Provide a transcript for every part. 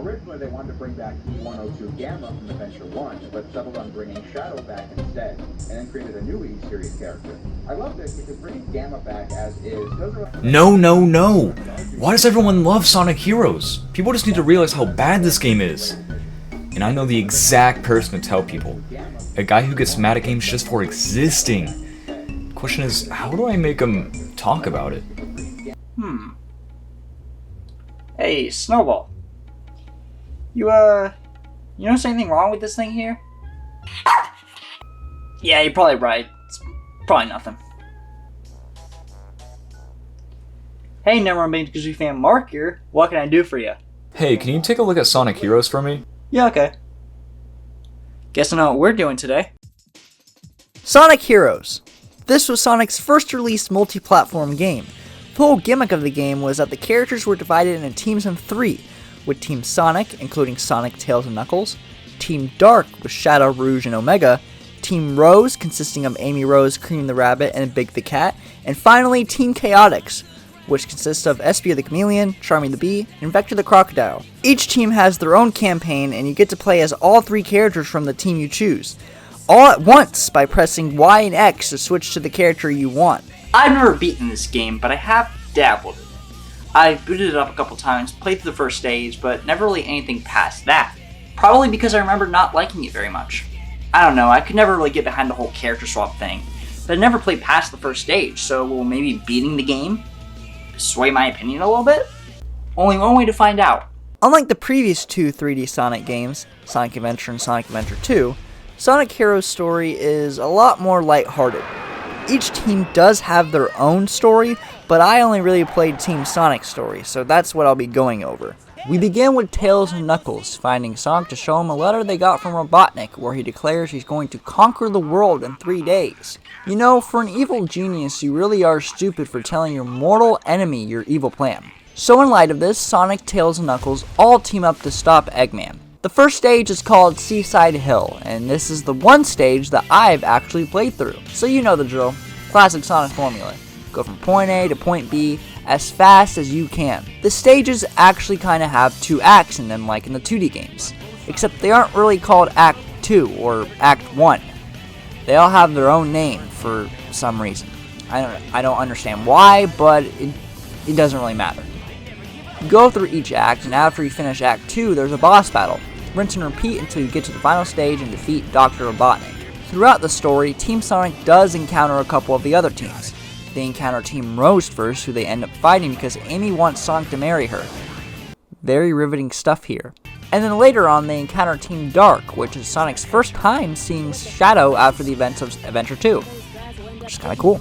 Originally, they wanted to bring back E102 Gamma from Adventure 1, but settled on bringing Shadow back instead, and then created a new E-Series character. I love this because bringing Gamma back as is doesn't... No! Why does everyone love Sonic Heroes? People just need to realize how bad this game is. And I know the exact person to tell people. A guy who gets mad at games just for existing. The question is, how do I make him talk about it? Hey, Snowball. You notice anything wrong with this thing here? Yeah, you're probably right. It's probably nothing. Hey, number one Mediocre fan Mark here. What can I do for you? Hey, can you take a look at Sonic Heroes for me? Yeah, okay. Guess I know what we're doing today. Sonic Heroes. This was Sonic's first released multi-platform game. The whole gimmick of the game was that the characters were divided into teams of 3, with Team Sonic, including Sonic, Tails, and Knuckles, Team Dark with Shadow, Rouge, and Omega, Team Rose, consisting of Amy Rose, Cream the Rabbit, and Big the Cat, and finally Team Chaotix, which consists of Espia the Chameleon, Charmy the Bee, and Vector the Crocodile. Each team has their own campaign, and you get to play as all 3 characters from the team you choose, all at once by pressing Y and X to switch to the character you want. I've never beaten this game, but I have dabbled in it. I've booted it up a couple times, played through the first stage, but never really anything past that. Probably because I remember not liking it very much. I don't know, I could never really get behind the whole character swap thing, but I never played past the first stage, so will maybe beating the game sway my opinion a little bit? Only one way to find out. Unlike the previous 2 3D Sonic games, Sonic Adventure and Sonic Adventure 2, Sonic Heroes' story is a lot more lighthearted. Each team does have their own story, but I only really played Team Sonic's story, so that's what I'll be going over. We begin with Tails and Knuckles finding Sonic to show him a letter they got from Robotnik, where he declares he's going to conquer the world in 3 days. You know, for an evil genius, you really are stupid for telling your mortal enemy your evil plan. So in light of this, Sonic, Tails, and Knuckles all team up to stop Eggman. The first stage is called Seaside Hill, and this is the one stage that I've actually played through. So you know the drill. Classic Sonic formula. Go from point A to point B as fast as you can. The stages actually kind of have 2 acts in them like in the 2D games, except they aren't really called Act 2 or Act 1. They all have their own name for some reason. I don't understand why, but it doesn't really matter. You go through each act, and after you finish Act 2, there's a boss battle. Rinse and repeat until you get to the final stage and defeat Dr. Robotnik. Throughout the story, Team Sonic does encounter a couple of the other teams. They encounter Team Rose first, who they end up fighting because Amy wants Sonic to marry her. Very riveting stuff here. And then later on, they encounter Team Dark, which is Sonic's first time seeing Shadow after the events of Adventure 2. Which is kind of cool.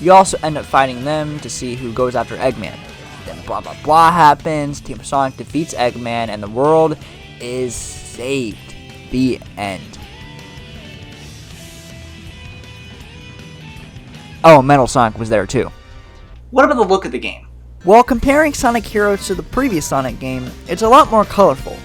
You also end up fighting them to see who goes after Eggman. Then blah blah blah happens, Team Sonic defeats Eggman, and the world is saved. The end. Oh, Metal Sonic was there too. What about the look of the game? Well, comparing Sonic Heroes to the previous Sonic game, it's a lot more colorful.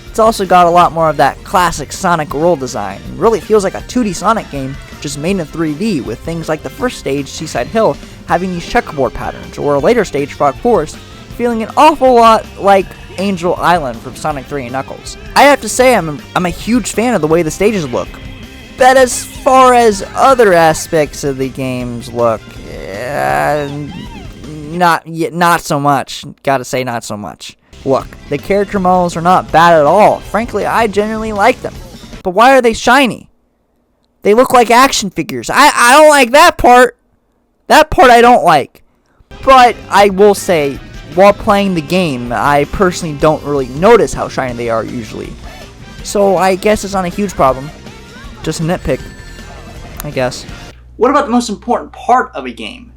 It's also got a lot more of that classic Sonic world design, and really feels like a 2D Sonic game just made in 3D, with things like the first stage, Seaside Hill, having these checkerboard patterns, or a later stage, Frog Forest, feeling an awful lot like Angel Island from Sonic 3 and Knuckles. I have to say I'm a huge fan of the way the stages look, but as far as other aspects of the games look, not so much. Gotta say, not so much. Look, the character models are not bad at all. Frankly, I genuinely like them. But why are they shiny? They look like action figures. I don't like that part. That part I don't like. But I will say, while playing the game, I personally don't really notice how shiny they are usually. So I guess it's not a huge problem. Just a nitpick, I guess. What about the most important part of a game?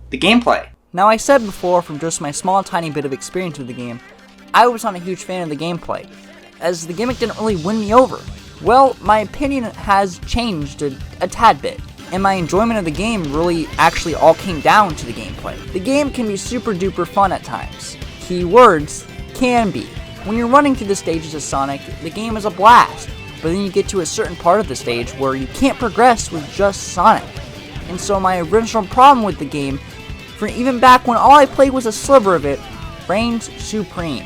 The gameplay. Now, I said before, from just my small tiny bit of experience with the game, I was not a huge fan of the gameplay, as the gimmick didn't really win me over. Well, my opinion has changed a tad bit, and my enjoyment of the game really actually all came down to the gameplay. The game can be super duper fun at times. Keywords, can be. When you're running through the stages of Sonic, the game is a blast, but then you get to a certain part of the stage where you can't progress with just Sonic. And so my original problem with the game, from even back when all I played was a sliver of it, reigns supreme.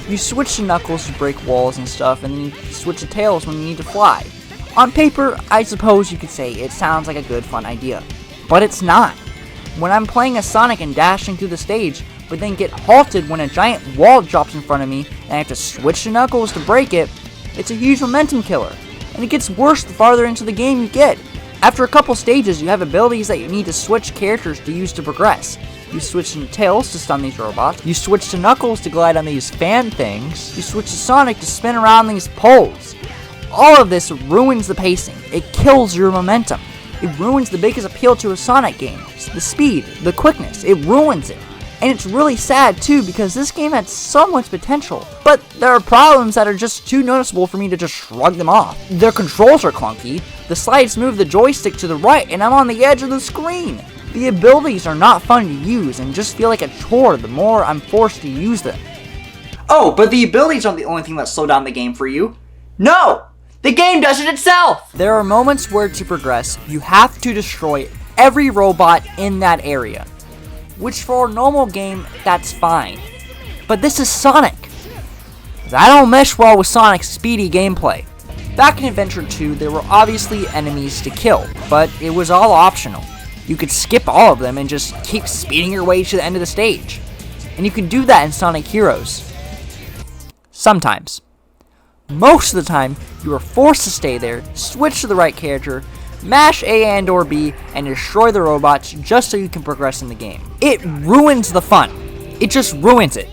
You switch to Knuckles to break walls and stuff, and then you switch to Tails when you need to fly. On paper, I suppose you could say it sounds like a good, fun idea. But it's not. When I'm playing as Sonic and dashing through the stage, but then get halted when a giant wall drops in front of me, and I have to switch to Knuckles to break it, it's a huge momentum killer. And it gets worse the farther into the game you get. After a couple stages, you have abilities that you need to switch characters to use to progress. You switch to Tails to stun these robots. You switch to Knuckles to glide on these fan things. You switch to Sonic to spin around these poles. All of this ruins the pacing. It kills your momentum. It ruins the biggest appeal to a Sonic game. The speed, the quickness, it ruins it. And it's really sad too, because this game had so much potential, but there are problems that are just too noticeable for me to just shrug them off. Their controls are clunky, the slides move the joystick to the right and I'm on the edge of the screen. The abilities are not fun to use and just feel like a chore the more I'm forced to use them. Oh, but the abilities aren't the only thing that slow down the game for you. No! The game does it itself! There are moments where to progress, you have to destroy every robot in that area. Which for a normal game, that's fine. But this is Sonic. I don't mesh well with Sonic's speedy gameplay. Back in Adventure 2, there were obviously enemies to kill, but it was all optional. You could skip all of them and just keep speeding your way to the end of the stage. And you can do that in Sonic Heroes. Sometimes. Most of the time, you are forced to stay there, switch to the right character, mash A and or B, and destroy the robots just so you can progress in the game. It ruins the fun. It just ruins it.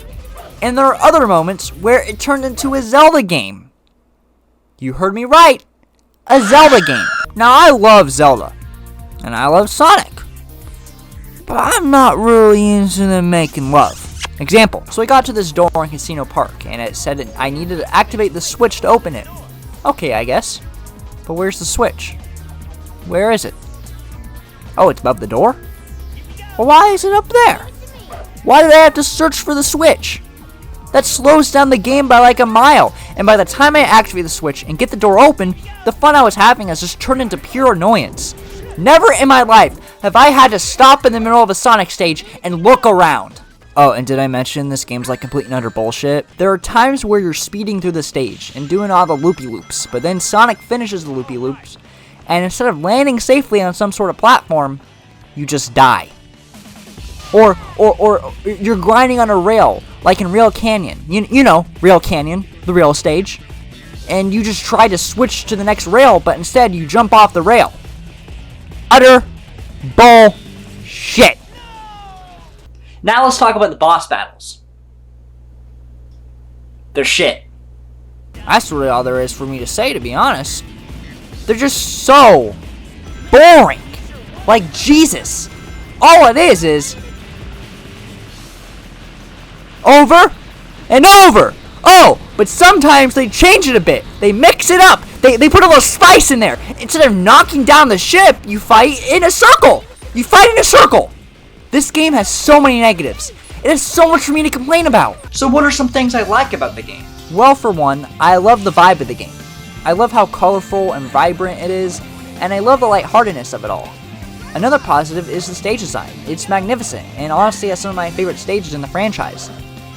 And there are other moments where it turned into a Zelda game. You heard me right. A Zelda game. Now I love Zelda. And I love Sonic. But I'm not really into them making love. Example. So I got to this door in Casino Park, and it said I needed to activate the switch to open it. Okay, I guess. But where's the switch? Where is it? Oh, it's above the door? Well, why is it up there? Why did I have to search for the switch? That slows down the game by like a mile, and by the time I activate the switch and get the door open, the fun I was having has just turned into pure annoyance. Never in my life have I had to stop in the middle of a Sonic stage and look around. Oh, and did I mention this game's like complete and utter bullshit? There are times where you're speeding through the stage and doing all the loopy-loops, but then Sonic finishes the loopy-loops, and instead of landing safely on some sort of platform, you just die. Or you're grinding on a rail, like in Rail Canyon. You know, Rail Canyon, the rail stage. And you just try to switch to the next rail, but instead you jump off the rail. Utter bullshit. Now let's talk about the boss battles. They're shit. That's really all there is for me to say, to be honest. They're just so boring. Like Jesus. All it is over and over. Oh, but sometimes they change it a bit. They mix it up. They put a little spice in there. Instead of knocking down the ship, you fight in a circle. You fight in a circle. This game has so many negatives. It has so much for me to complain about. So what are some things I like about the game? Well, for one, I love the vibe of the game. I love how colorful and vibrant it is, and I love the lightheartedness of it all. Another positive is the stage design. It's magnificent, and honestly has some of my favorite stages in the franchise.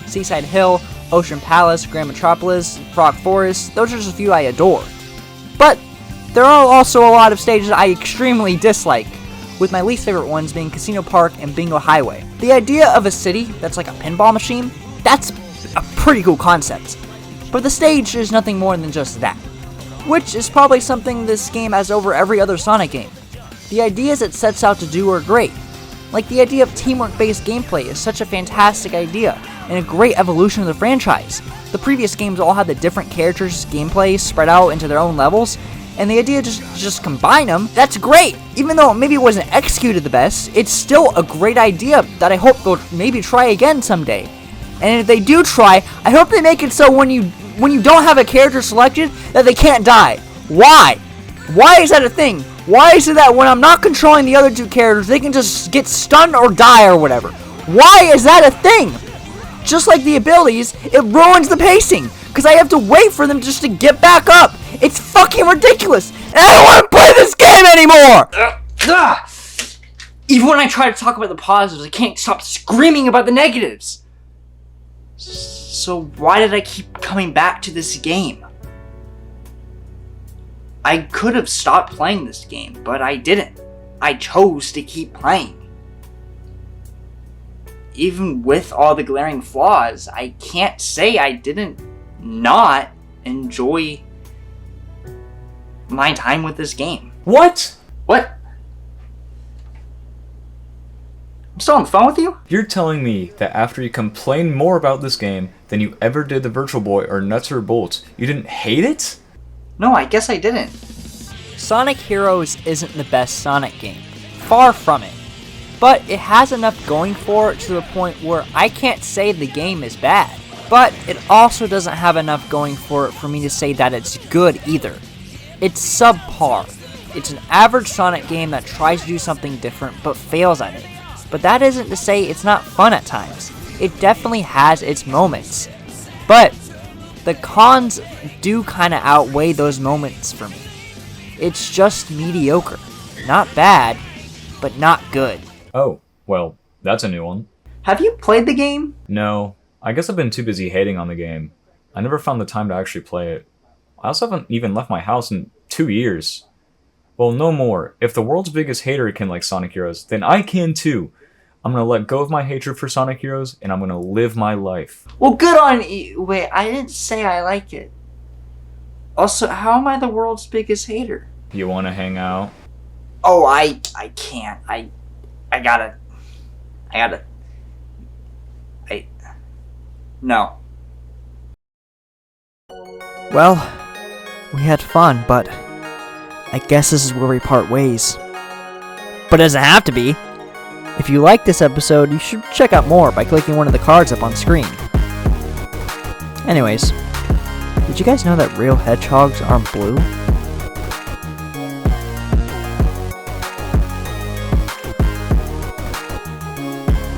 Seaside Hill, Ocean Palace, Grand Metropolis, Frog Forest, those are just a few I adore. But there are also a lot of stages I extremely dislike, with my least favorite ones being Casino Park and Bingo Highway. The idea of a city that's like a pinball machine, that's a pretty cool concept. But the stage is nothing more than just that, which is probably something this game has over every other Sonic game. The ideas it sets out to do are great. Like the idea of teamwork-based gameplay is such a fantastic idea, and a great evolution of the franchise. The previous games all had the different characters' gameplay spread out into their own levels, and the idea to just combine them, that's great! Even though maybe it wasn't executed the best, it's still a great idea that I hope they'll maybe try again someday. And if they do try, I hope they make it so when you don't have a character selected, that they can't die. Why? Why is that a thing? Why is it that when I'm not controlling the other two characters, they can just get stunned or die or whatever? Why is that a thing? Just like the abilities, it ruins the pacing, because I have to wait for them just to get back up. It's fucking ridiculous, and I don't want to play this game anymore! Even when I try to talk about the positives, I can't stop screaming about the negatives. So why did I keep coming back to this game? I could have stopped playing this game, but I didn't. I chose to keep playing. Even with all the glaring flaws, I can't say I didn't not enjoy my time with this game. What? What? I'm still on the phone with you? You're telling me that after you complained more about this game than you ever did the Virtual Boy or Nuts or Bolts, you didn't hate it? No, I guess I didn't. Sonic Heroes isn't the best Sonic game. Far from it. But it has enough going for it to the point where I can't say the game is bad. But it also doesn't have enough going for it for me to say that it's good either. It's subpar. It's an average Sonic game that tries to do something different but fails at it. But that isn't to say it's not fun at times. It definitely has its moments. But the cons do kind of outweigh those moments for me. It's just mediocre. Not bad, but not good. Oh, well, that's a new one. Have you played the game? No, I guess I've been too busy hating on the game. I never found the time to actually play it. I also haven't even left my house in 2 years. Well, no more. If the world's biggest hater can like Sonic Heroes, then I can too. I'm gonna let go of my hatred for Sonic Heroes, and I'm gonna live my life. Well, good on you. Wait, I didn't say I like it. Also, how am I the world's biggest hater? You wanna hang out? Oh, I can't. I no. Well, we had fun, but I guess this is where we part ways. But it doesn't have to be. If you like this episode, you should check out more by clicking one of the cards up on screen. Anyways, did you guys know that real hedgehogs aren't blue?